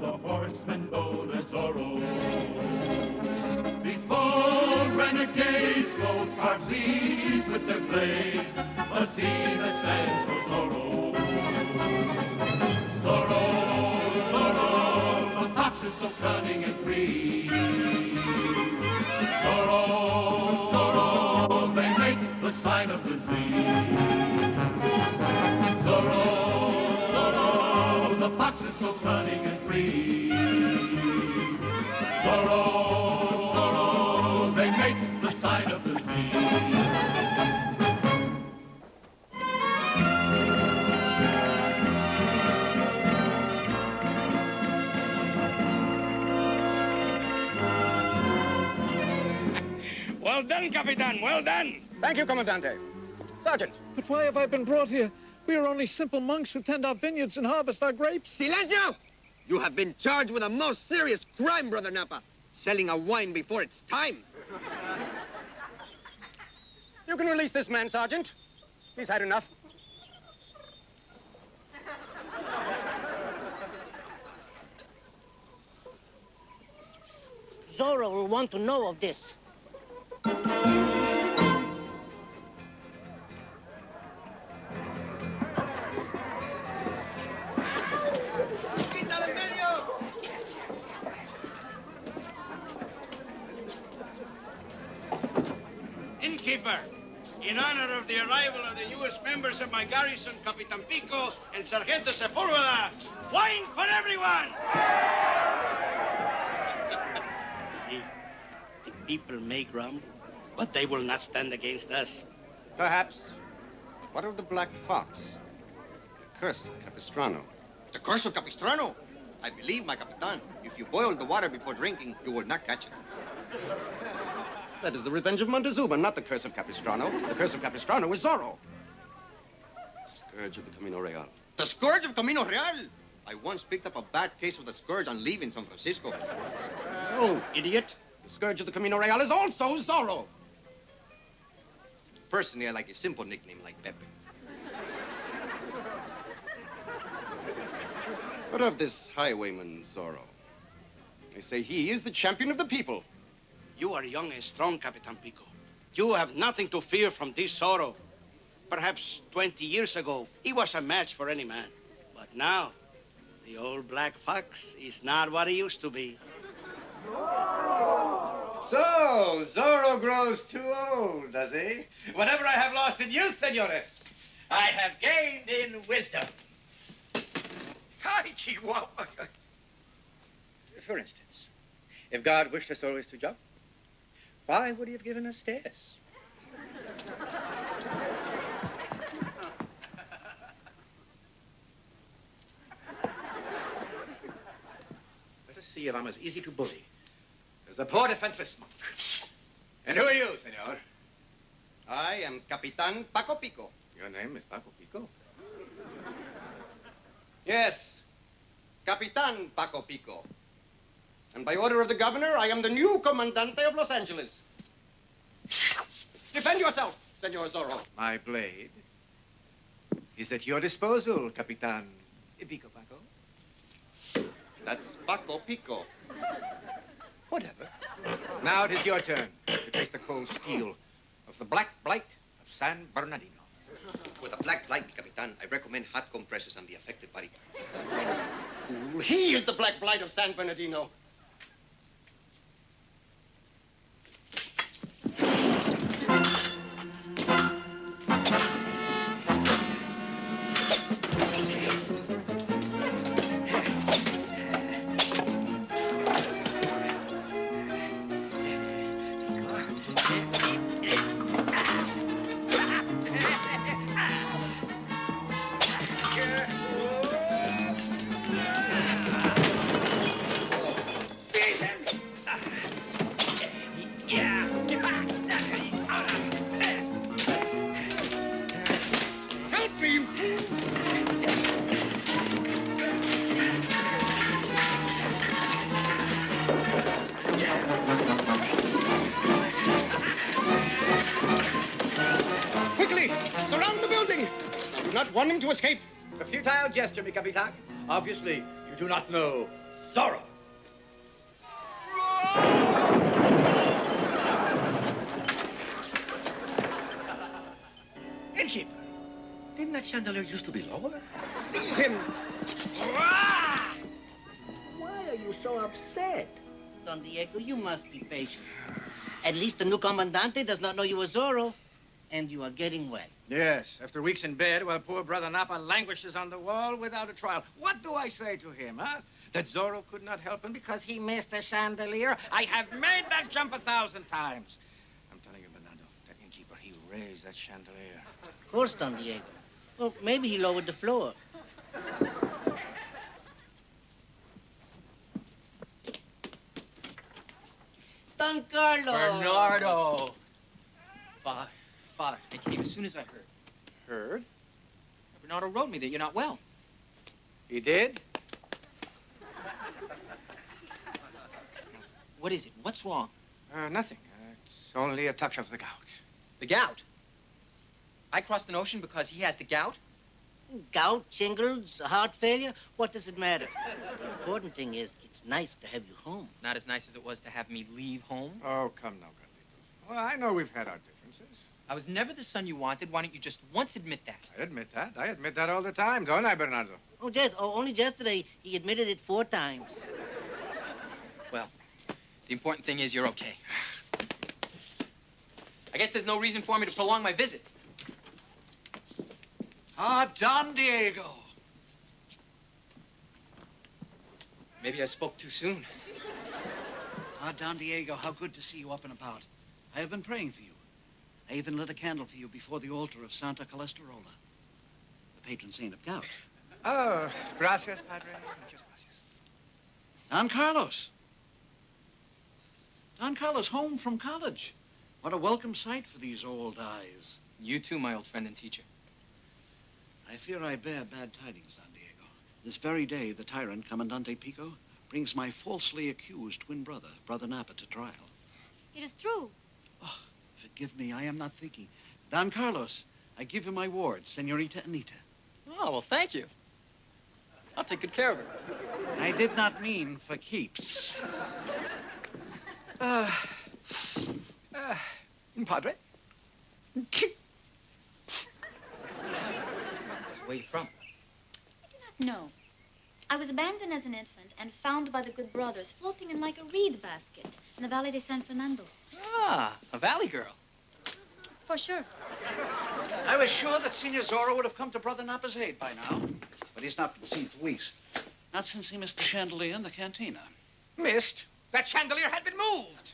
the horsemen bold as Zorro. These bold renegades go carve seas with their blades, a sea that stands for Zorro. Zorro, Zorro, the fox is so cunning and free. Zorro, Zorro, they make the sign of the sea. Zorro, Zorro, the fox is so cunning and free. Zorro, Zorro, they make the sign of the sea. Well done, Capitan, well done. Thank you, Commandante. Sergeant. But why have I been brought here? We are only simple monks who tend our vineyards and harvest our grapes. Silencio! You have been charged with a most serious crime, Brother Napa. Selling a wine before its time. You can release this man, Sergeant. He's had enough. Zorro will want to know of this. Innkeeper, in honor of the arrival of the newest members of my garrison, Capitan Pico and Sargento Sepúlveda, wine for everyone! See, the people may grumble, but they will not stand against us. Perhaps. What of the Black Fox? The cursed Capistrano. The curse of Capistrano? I believe, my Capitan, if you boil the water before drinking, you will not catch it. That is the revenge of Montezuma, not the curse of Capistrano. The curse of Capistrano is Zorro. Scourge of the Camino Real. The scourge of Camino Real? I once picked up a bad case of the scourge on leave in San Francisco. Oh, idiot. The scourge of the Camino Real is also Zorro. Personally, I like a simple nickname like Pepe. What of this highwayman, Zorro? They say he is the champion of the people. You are young and strong, Capitan Pico. You have nothing to fear from this Zorro. Perhaps 20 years ago, he was a match for any man. But now, the old Black Fox is not what he used to be. So, Zorro grows too old, does he? Whatever I have lost in youth, senores, I have gained in wisdom. Hi, Chihuahua. For instance, if God wished us always to jump, why would he have given us stairs? Let us see if I'm as easy to bully as a poor defenseless monk. And who are you, senor? I am Capitan Paco Pico. Your name is Paco Pico? Yes, Capitan Paco Pico. And by order of the governor, I am the new Comandante of Los Angeles. Defend yourself, Senor Zorro. My blade is at your disposal, Capitan Pico Paco. That's Paco Pico. Whatever. Now it is your turn to taste the cold steel of the black blight of San Bernardino. For the black blight, Capitan, I recommend hot compresses on the affected body parts. Fool, he is the black blight of San Bernardino. Not wanting to escape. A futile gesture, mi Capitan. Obviously, you do not know Zorro. Innkeeper, didn't that chandelier used to be lower? Seize him! Why are you so upset? Don Diego, you must be patient. At least the new Comandante does not know you are Zorro, and you are getting well. Yes, after weeks in bed, while poor Brother Napa languishes on the wall without a trial. What do I say to him, huh? That Zorro could not help him because he missed a chandelier? I have made that jump 1,000 times. I'm telling you, Bernardo, that innkeeper, he raised that chandelier. Of course, Don Diego. Well, maybe he lowered the floor. Don Carlos! Bernardo! Father, I came as soon as I heard. Heard? Bernardo wrote me that you're not well. He did? What is it? What's wrong? Nothing. It's only a touch of the gout. The gout. I crossed an ocean because he has the gout? Gout, shingles, heart failure, what does it matter? The important thing is, it's nice to have you home. Not as nice as it was to have me leave home. Oh, come now, Carlitos. Well, I know we've had our differences. I was never the son you wanted. Why don't you just once admit that? I admit that. I admit that all the time, don't I, Bernardo? Oh, yes. Oh, only yesterday he admitted it 4 times. Well, the important thing is you're okay. I guess there's no reason for me to prolong my visit. Ah, Don Diego. Maybe I spoke too soon. Ah, Don Diego, how good to see you up and about. I have been praying for you. I even lit a candle for you before the altar of Santa Calestarola, the patron saint of gout. Oh, gracias, Padre. Muchas gracias. Don Carlos. Don Carlos, home from college. What a welcome sight for these old eyes. You too, my old friend and teacher. I fear I bear bad tidings, Don Diego. This very day, the tyrant, Comandante Pico, brings my falsely accused twin brother, Brother Napa, to trial. It is true. Oh, forgive me, I am not thinking. Don Carlos, I give you my ward, Senorita Anita. Oh, well, thank you. I'll take good care of her. I did not mean for keeps. Padre? Where are you from? No. I was abandoned as an infant and found by the good brothers floating in like a reed basket in the Valley de San Fernando. Ah, a valley girl. For sure. I was sure that Senor Zorro would have come to Brother Napa's aid by now. But he's not been seen for weeks. Not since he missed the chandelier in the cantina. Missed? That chandelier had been moved.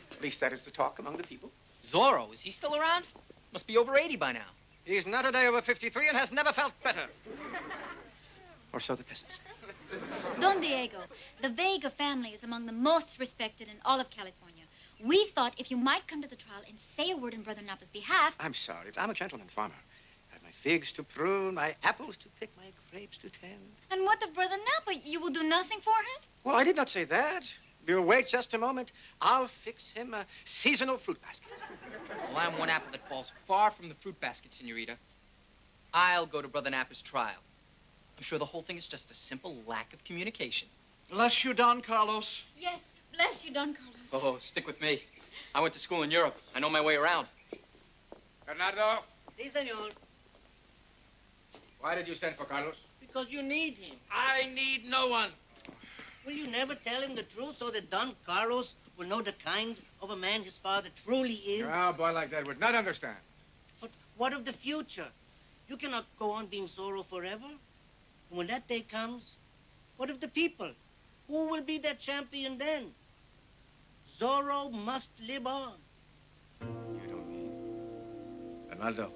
At least that is the talk among the people. Zorro, is he still around? Must be over 80 by now. He's not a day over 53 and has never felt better. Or so the peasants. Don Diego, the Vega family is among the most respected in all of California. We thought if you might come to the trial and say a word in Brother Napa's behalf. I'm sorry. I'm a gentleman farmer. I have my figs to prune, my apples to pick, my grapes to tend. And what of Brother Napa? You will do nothing for him? Well, I did not say that. If you'll wait just a moment, I'll fix him a seasonal fruit basket. Well, I'm one apple that falls far from the fruit basket, Senorita. I'll go to Brother Napa's trial. I'm sure the whole thing is just a simple lack of communication. Bless you, Don Carlos. Yes, bless you, Don Carlos. Oh, stick with me. I went to school in Europe. I know my way around. Bernardo, Si, senor. why did you send for Carlos? Because you need him. I need no one. Will you never tell him the truth so that Don Carlos will know the kind of a man his father truly is? A boy like that would not understand. But what of the future? You cannot go on being Zorro forever. And when that day comes, what of the people? Who will be their champion then? Zorro must live on. You don't mean... Bernardo,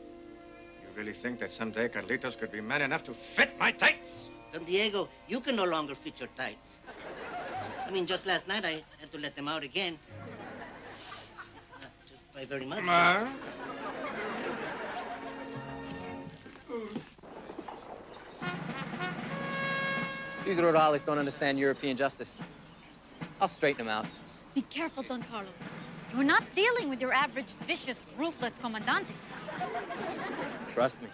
you really think that someday Carlitos could be man enough to fit my tights? Don Diego, you can no longer fit your tights. I mean, just last night I had to let them out again. Not just by very much. These rurales don't understand European justice. I'll straighten them out. Be careful, Don Carlos. You're not dealing with your average vicious, ruthless comandante. Trust me.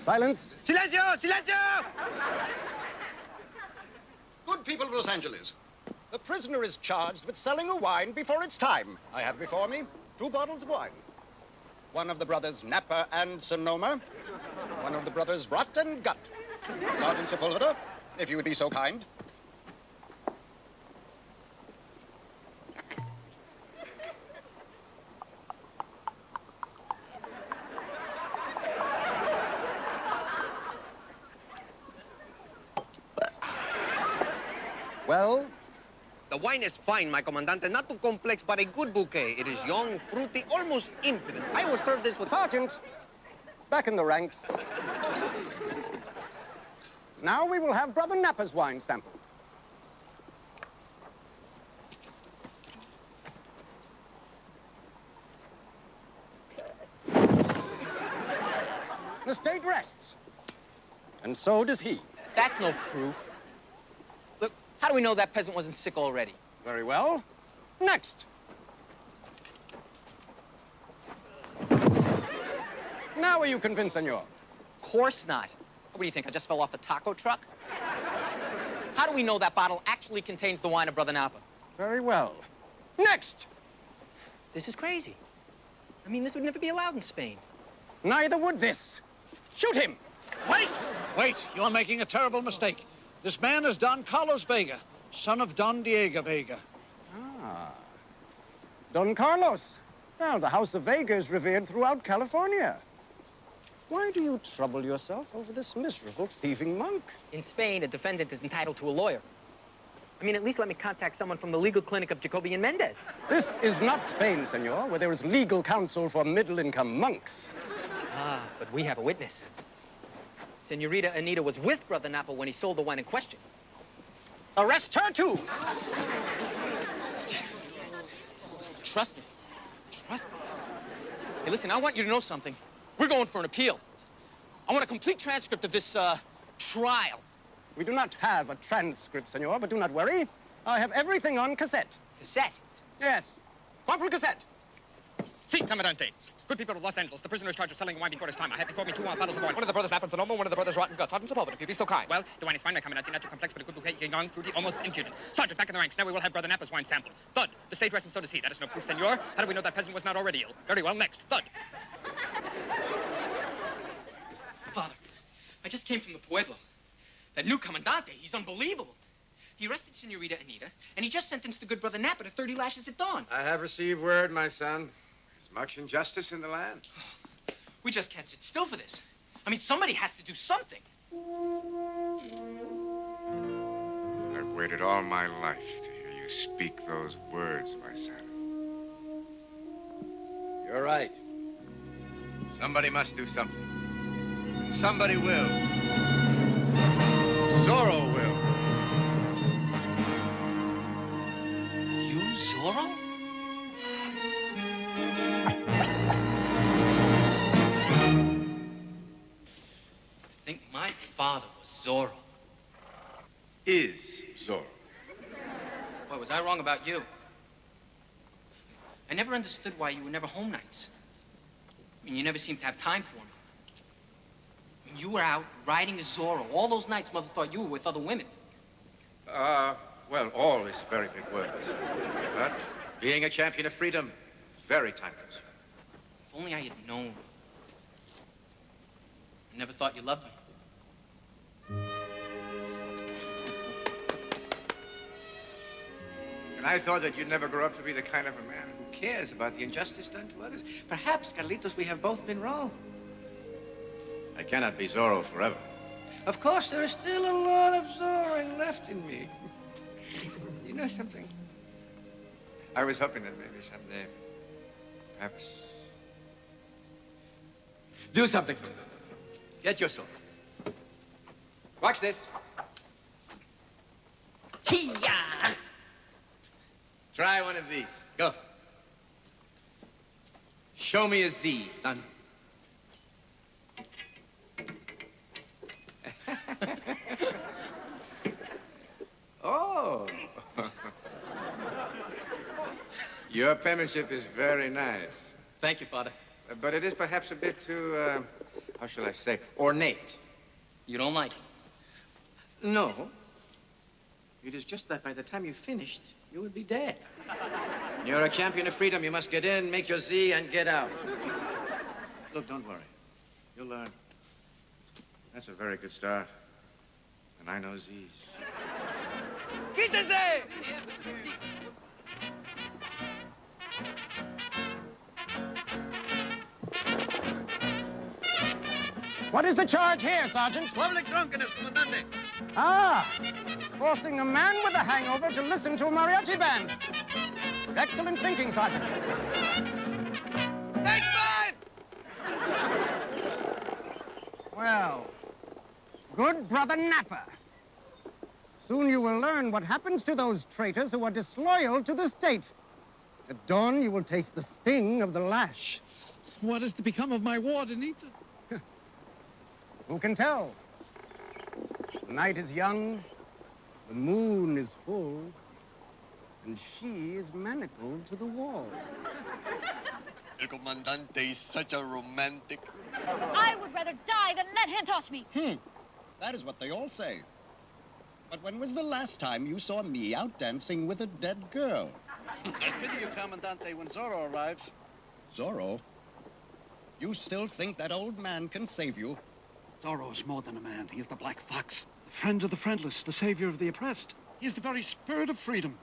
Silence. Silencio! Silencio! Good people of Los Angeles, the prisoner is charged with selling a wine before its time. I have before me 2 bottles of wine. One of the brothers Napa and Sonoma. One of the brothers Rot and Gut. Sergeant Sepulveda, if you would be so kind. Well? The wine is fine, my comandante. Not too complex, but a good bouquet. It is young, fruity, almost impudent. I will serve this with... Sergeant, back in the ranks. Now we will have Brother Napa's wine sample. The state rests. And so does he. That's no proof. Look, how do we know that peasant wasn't sick already? Very well. Next. Now are you convinced, senor? Of course not. What do you think, I just fell off the taco truck? How do we know that bottle actually contains the wine of Brother Napa? Very well. Next. This is crazy. I mean, this would never be allowed in Spain. Neither would this. Shoot him. Wait! Wait, you're making a terrible mistake. This man is Don Carlos Vega, son of Don Diego Vega. Ah. Don Carlos. Now, the House of Vega is revered throughout California. Why do you trouble yourself over this miserable thieving monk? In Spain, a defendant is entitled to a lawyer. I mean, at least let me contact someone from the legal clinic of Jacobi and Mendez. This is not Spain, senor, where there is legal counsel for middle-income monks. Ah, but we have a witness. Senorita Anita was with Brother Napa when he sold the wine in question. Arrest her, too! Trust me. Trust me. Hey, listen, I want you to know something. We're going for an appeal. I want a complete transcript of this, trial. We do not have a transcript, senor, but do not worry. I have everything on cassette. Cassette? Yes. Corporal Cassette. Si, Commandante. Good people of Los Angeles, the prisoner is charged with selling wine before his time. I have before me 2 bottles of wine. One of the brothers Napa and Sonoma, one of the brothers Rot and Gut. Sergeant Sepulveda, if you'd be so kind. Well, the wine is fine, my Commandante. Not too complex, but a good bouquet, young, fruity, almost impudent. Sergeant, back in the ranks. Now we will have Brother Napa's wine sample. Thud. The state rests and so does he. That is no proof, senor. How do we know that peasant was not already ill? Very well, next. Thud. Father, I just came from the Pueblo. That new Commandante, he's unbelievable. He arrested Senorita Anita, and he just sentenced the good Brother Napa to 30 lashes at dawn. I have received word, my son. There's much injustice in the land. We just can't sit still for this. I mean, somebody has to do something. I've waited all my life to hear you speak those words, my son. You're right. Somebody must do something. And somebody will. Zorro will. You, Zorro? I think my father was Zorro. Is Zorro. Boy, was I wrong about you. I never understood why you were never home nights. I mean, you never seemed to have time for me. When you were out riding as Zorro, all those nights Mother thought you were with other women. Well, all is a very big word, my son. But being a champion of freedom, very time-consuming. If only I had known. I never thought you loved me. And I thought that you'd never grow up to be the kind of a man who cares about the injustice done to others. Perhaps, Carlitos, we have both been wrong. I cannot be Zorro forever. Of course, there is still a lot of Zorro left in me. You know something? I was hoping that maybe someday, perhaps... Do something for me. Get your sword. Watch this. Hiya! Try one of these. Go. Show me a Z, son. Oh. Your penmanship is very nice. Thank you, Father. But it is perhaps a bit too how shall I say, ornate. You don't like it? No. It is just that by the time you finished, you would be dead. You're a champion of freedom. You must get in, make your Z, and get out. Look, don't worry. You'll learn. That's a very good start. And I know Z's. Quítense! What is the charge here, Sergeant? Public drunkenness, Comandante. Ah, forcing a man with a hangover to listen to a mariachi band. Excellent thinking, Sergeant. Take 5! Well, good Brother Napper. Soon you will learn what happens to those traitors who are disloyal to the state. At dawn, you will taste the sting of the lash. What is to become of my ward, Anita? Who can tell? The night is young, the moon is full, and she is manacled to the wall. El Comandante is such a romantic. I would rather die than let him touch me. That is what they all say. But when was the last time you saw me out dancing with a dead girl? I pity you, Commandante, when Zorro arrives. Zorro? You still think that old man can save you? Zorro is more than a man. He is the Black Fox, the friend of the friendless, the savior of the oppressed. He is the very spirit of freedom.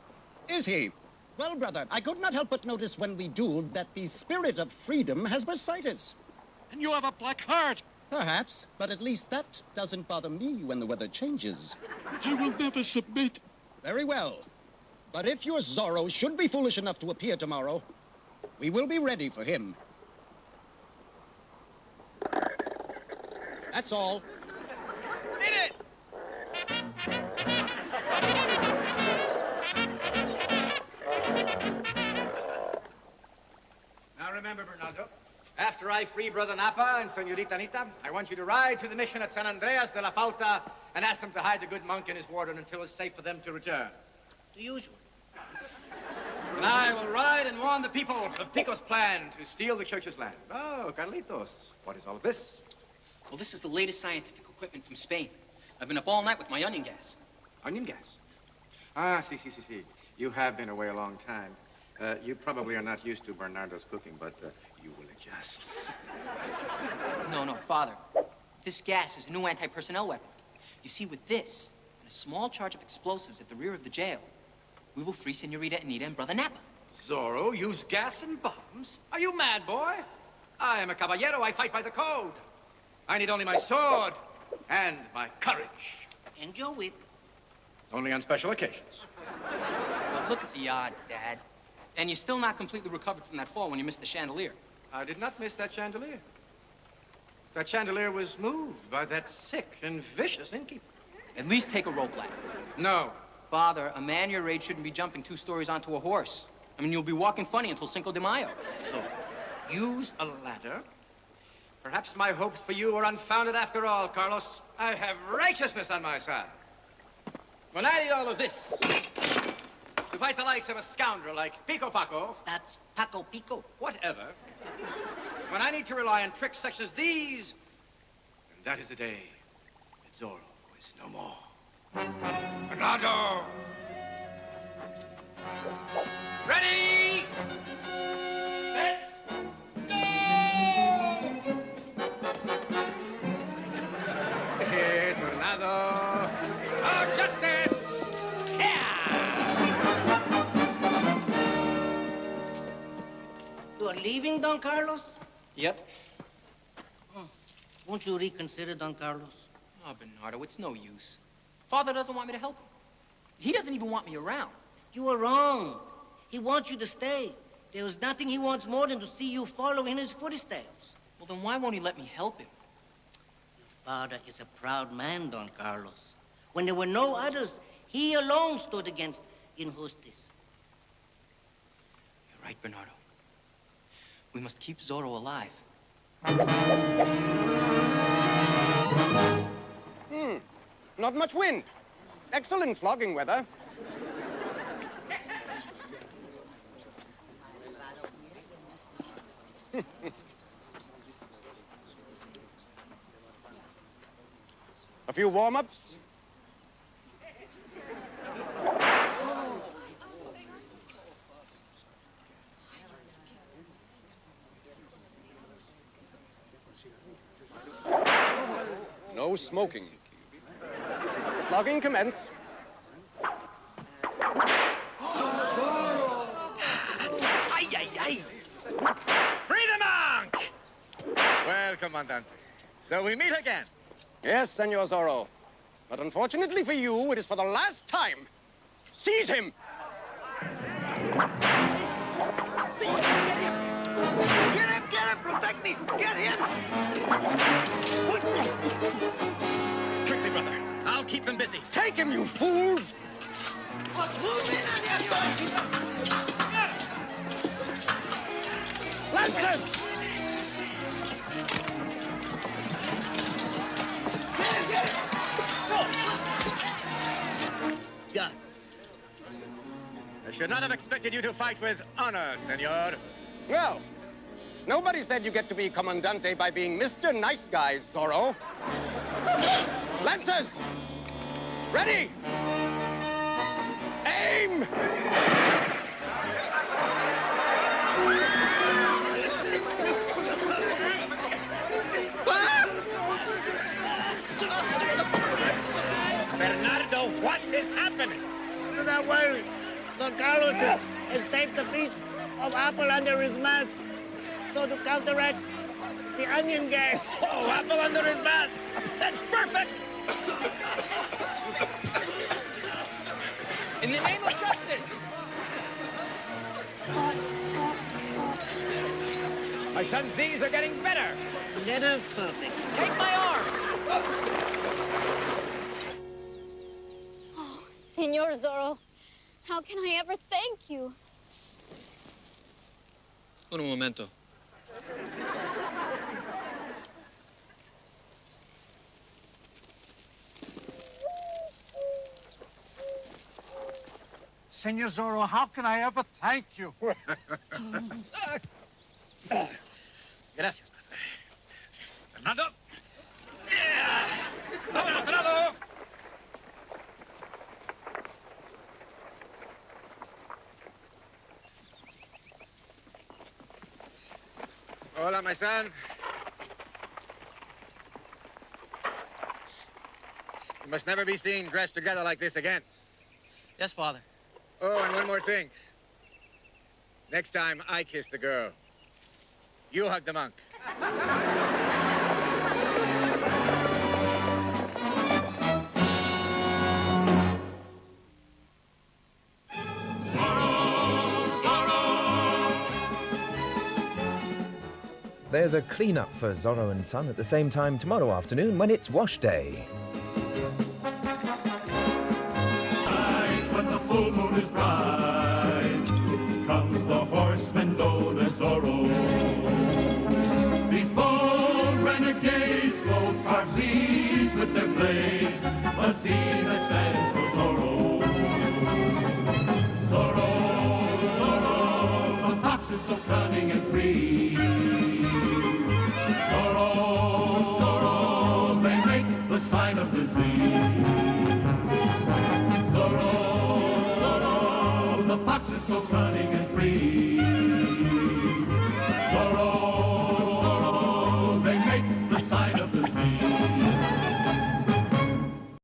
Is he? Well, brother, I could not help but notice when we dueled that the spirit of freedom has bursitis. And you have a black heart. Perhaps, but at least that doesn't bother me when the weather changes. I will never submit. Very well. But if your Zorro should be foolish enough to appear tomorrow, we will be ready for him. That's all. Hit it! Now remember, Bernardo, after I free Brother Napa and Senorita Anita, I want you to ride to the mission at San Andreas de la Pauta and ask them to hide the good monk and his warden until it's safe for them to return. The usual. And I will ride and warn the people of Pico's plan to steal the church's land. Oh, Carlitos, what is all of this? Well, this is the latest scientific equipment from Spain. I've been up all night with my onion gas. Onion gas? Ah, see. You have been away a long time. You probably are not used to Bernardo's cooking, but you will adjust. No, Father. This gas is a new anti-personnel weapon. You see, with this, and a small charge of explosives at the rear of the jail, we will free Senorita Anita and Brother Napa. Zorro, use gas and bombs? Are you mad, boy? I am a caballero. I fight by the code. I need only my sword and my courage. And your whip. Only on special occasions. Well, look at the odds, Dad. And you're still not completely recovered from that fall when you missed the chandelier. I did not miss that chandelier. That chandelier was moved by that sick and vicious innkeeper. At least take a rope ladder. No. Father, a man your age shouldn't be jumping 2 stories onto a horse. I mean, you'll be walking funny until Cinco de Mayo. So, use a ladder? Perhaps my hopes for you were unfounded after all, Carlos. I have righteousness on my side. When I need all of this to fight the likes of a scoundrel like Pico Paco... That's Paco Pico. Whatever. When I need to rely on tricks such as these, and that is the day that Zorro is no more. Bernardo! Ready! Set! Go! Tornado! Oh, justice! You are leaving, Don Carlos? Yep. Won't you reconsider, Don Carlos? Oh, Bernardo, it's no use. Father doesn't want me to help him. He doesn't even want me around. You are wrong. He wants you to stay. There is nothing he wants more than to see you follow in his footsteps. Well, then why won't he let me help him? Father is a proud man, Don Carlos. When there were no others, he alone stood against injustice. You're right, Bernardo. We must keep Zorro alive. Not much wind. Excellent flogging weather. A few warm-ups? No smoking. Flogging commence. Ay, ay, ay. Free the monk! Well, Commandante, so we meet again. Yes, Senor Zorro. But unfortunately for you, it is for the last time. Seize him! Get him, protect me! Get him! Quickly, brother. I'll keep them busy. Take him, you fools! Lancers! Guns. I should not have expected you to fight with honor, senor. Well, nobody said you get to be Commandante by being Mr. Nice Guy, Zorro. Lancers! Ready! Aim! Bernardo, what is happening? Do not worry. Don Carlos has taped a piece of apple under his mask so to counteract the onion gas. Oh, apple under his mask. That's perfect. In the name of justice! My son's Z's are getting better. Better, perfect. Take my arm! Oh, Senor Zorro, how can I ever thank you? Un momento. Senor Zorro, how can I ever thank you? Gracias, padre. Fernando. Yeah. ¡Vámonos, Dorado! Hola, my son. You must never be seen dressed together like this again. Yes, Father. Oh, and one more thing. Next time I kiss the girl, you hug the monk. There's a clean-up for Zorro and Son at the same time tomorrow afternoon when it's wash day. When the full moon is bright, comes the horseman known as Zorro. These bold renegades both carve Z's with their blades, a Z that stands for Zorro. Zorro, Zorro, the fox is so cunning and free. Zorro, Zorro, they make the sign of the Z. Zorro, the fox is so cunning and free.